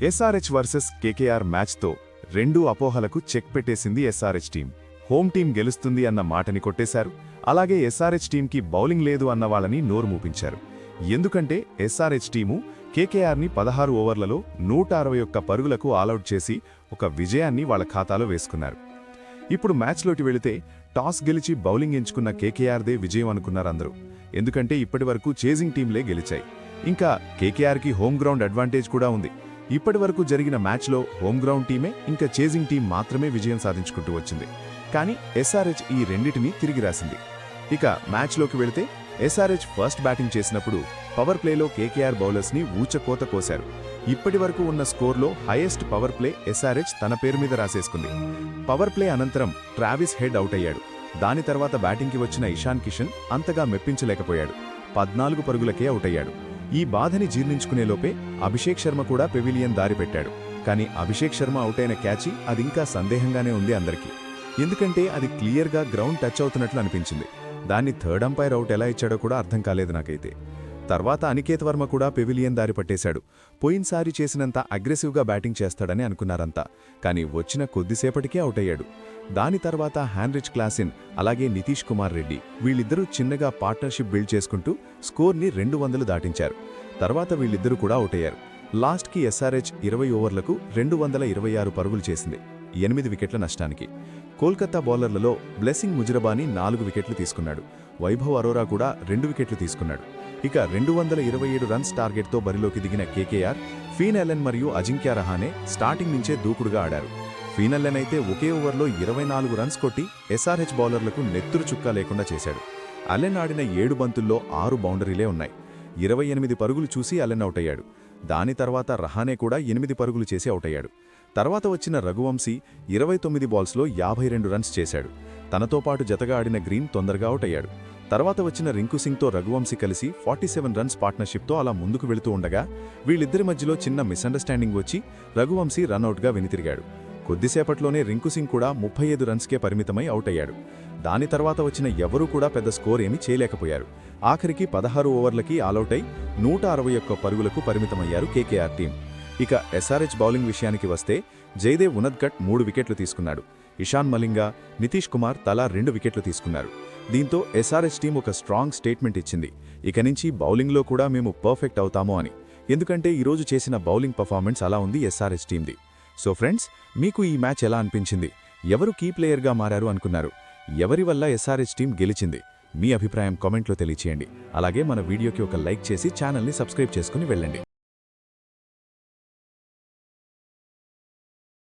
SRH versus KKR మ్యాచ్తో రెండు అపోహలకు check పెట్టేసింది SRH team. Home team గెలుస్తుంది అన్న మాటని కొట్టేశారు. అలాగే ఎస్ఆర్హెచ్ టీంకి బౌలింగ్ లేదు అన్న వాళ్ళని నోరు మూపించారు. ఎందుకంటే ఎస్ఆర్హెచ్ టీము కేకేఆర్ని 16 ఓవర్లలో 161 పరుగులకు ఆలౌట్ చేసి ఒక విజయాన్ని వాళ్ళ ఖాతాలో వేసుకున్నారు. ఇప్పుడు మ్యాచ్లోకి వెళితే టాస్ గెలిచి బౌలింగ్ ఎంచుకున్న కేకేఆర్దే విజయం అనుకున్నారందరూ. ఎందుకంటే ఇప్పటివరకు చేజింగ్ టీంలే గెలిచాయి. ఇంకా కేకేఆర్కి హోమ్ గ్రౌండ్ అడ్వాంటేజ్ కూడా ఉంది. ఇప్పటివరకు జరిగిన మ్యాచ్లో హోమ్ గ్రౌండ్ టీమే ఇంకా చేజింగ్ టీం మాత్రమే విజయం సాధించుకుంటూ వచ్చింది. కానీ ఎస్ఆర్హెచ్ ఈ రెండింటినీ తిరిగి రాసింది. ఇక మ్యాచ్లోకి వెళితే ఎస్ఆర్హెచ్ ఫస్ట్ బ్యాటింగ్ చేసినప్పుడు పవర్ ప్లేలో కేకేఆర్ బౌలర్స్ని ఊచకోత కోశారు. ఇప్పటివరకు ఉన్న స్కోర్లో హైయెస్ట్ పవర్ ప్లే ఎస్ఆర్హెచ్ తన పేరు మీద రాసేసుకుంది. పవర్ ప్లే అనంతరం ట్రావిస్ హెడ్ అవుట్ అయ్యాడు. దాని తర్వాత బ్యాటింగ్కి వచ్చిన ఇషాన్ కిషన్ అంతగా మెప్పించలేకపోయాడు. 14 పరుగులకే అవుట్ అయ్యాడు. ఈ బాధని జీర్ణించుకునేలోపే అభిషేక్ శర్మ కూడా పెవిలియన్ దారి పెట్టాడు. కానీ అభిషేక్ శర్మ అవుటైన క్యాచి అదింకా సందేహంగానే ఉంది అందరికీ. ఎందుకంటే అది క్లియర్గా గ్రౌండ్ టచ్ అవుతున్నట్లు అనిపించింది. దాన్ని థర్డ్ అంపైర్ అవుట్ ఎలా ఇచ్చాడో కూడా అర్థం కాలేదు నాకైతే. తర్వాత అనికేత్ వర్మ కూడా పెవిలియన్ దారి పట్టేశాడు. పోయినసారి చేసినంత అగ్రెసివ్గా బ్యాటింగ్ చేస్తాడని అనుకున్నారంతా. కానీ వచ్చిన కొద్దిసేపటికే అవుట్ అయ్యాడు. దాని తర్వాత హ్యాన్రిచ్ క్లాసిన్ అలాగే నితీష్ కుమార్ రెడ్డి వీళ్ళిద్దరూ చిన్నగా పార్ట్నర్షిప్ బిల్డ్ చేసుకుంటూ స్కోర్ని 200 దాటించారు. తర్వాత వీళ్ళిద్దరూ కూడా అవుట్ అయ్యారు. లాస్ట్కి ఎస్ఆర్హెచ్ 20 ఓవర్లకు 226 పరుగులు చేసింది, 8 వికెట్ల నష్టానికి. కోల్కతా బౌలర్లలో బ్లెస్సింగ్ ముజిరబానీ 4 వికెట్లు తీసుకున్నాడు. వైభవ్ అరోరా కూడా 2 వికెట్లు తీసుకున్నాడు. ఇక 227 రన్స్ టార్గెట్తో బరిలోకి దిగిన కేకేఆర్ ఫీన్ ఎలెన్ మరియు అజింక్య రహానే స్టార్టింగ్ నుంచే దూకుడుగా ఆడారు. ఫీన్ ఎలెన్ అయితే ఒకే ఓవర్లో 24 రన్స్ కొట్టి ఎస్ఆర్హెచ్ బౌలర్లకు నెత్తురు చుక్కా లేకుండా చేశాడు. అలెన్ ఆడిన 7 బంతుల్లో 6 బౌండరీలే ఉన్నాయి. 28 పరుగులు చూసి అలెన్ అవుట్ అయ్యాడు. దాని తర్వాత రహానే కూడా 8 పరుగులు చేసి అవుట్ అయ్యాడు. తర్వాత వచ్చిన రఘువంశీ 29 బాల్స్లో 52 రన్స్ చేశాడు. తనతో పాటు జతగా ఆడిన గ్రీన్ తొందరగా అవుట్ అయ్యాడు. తర్వాత వచ్చిన రింకు సింగ్తో రఘువంశీ కలిసి 47 రన్స్ పార్ట్నర్షిప్తో అలా ముందుకు వెళుతూ ఉండగా వీళ్ళిద్దరి మధ్యలో చిన్న మిస్అండర్స్టాండింగ్ వచ్చి రఘువంశీ రన్అట్గా వెనుతిరిగాడు. కొద్దిసేపట్లోనే రింకు సింగ్ కూడా 35 రన్స్కే పరిమితమై అవుట్ అయ్యాడు. దాని తర్వాత వచ్చిన ఎవరూ కూడా పెద్ద స్కోర్ ఏమీ చేయలేకపోయారు. ఆఖరికి 16 ఓవర్లకి ఆలౌట్ అయి 161 పరుగులకు పరిమితమయ్యారు కేకేఆర్ టీం. ఇక ఎస్ఆర్హెచ్ బౌలింగ్ విషయానికి వస్తే జయదేవ్ ఉనద్కట్ 3 వికెట్లు తీసుకున్నాడు. ఇషాన్ మలింగా, నితీష్ కుమార్ తలా 2 వికెట్లు తీసుకున్నారు. దీంతో ఎస్ఆర్హెచ్ టీం ఒక స్ట్రాంగ్ స్టేట్మెంట్ ఇచ్చింది. ఇక నుంచి బౌలింగ్లో కూడా మేము పర్ఫెక్ట్ అవుతామో అని. ఎందుకంటే ఈరోజు చేసిన బౌలింగ్ పర్ఫార్మెన్స్ అలా ఉంది ఎస్ఆర్హెచ్ టీంది. సో ఫ్రెండ్స్, మీకు ఈ మ్యాచ్ ఎలా అనిపించింది? ఎవరు కీ ప్లేయర్గా మారారు అనుకున్నారు? ఎవరి వల్ల ఎస్ఆర్హెచ్ టీం గెలిచింది? మీ అభిప్రాయం కామెంట్లో తెలియచేయండి. అలాగే మన వీడియోకి ఒక లైక్ చేసి ఛానల్ని సబ్స్క్రైబ్ చేసుకుని వెళ్ళండి.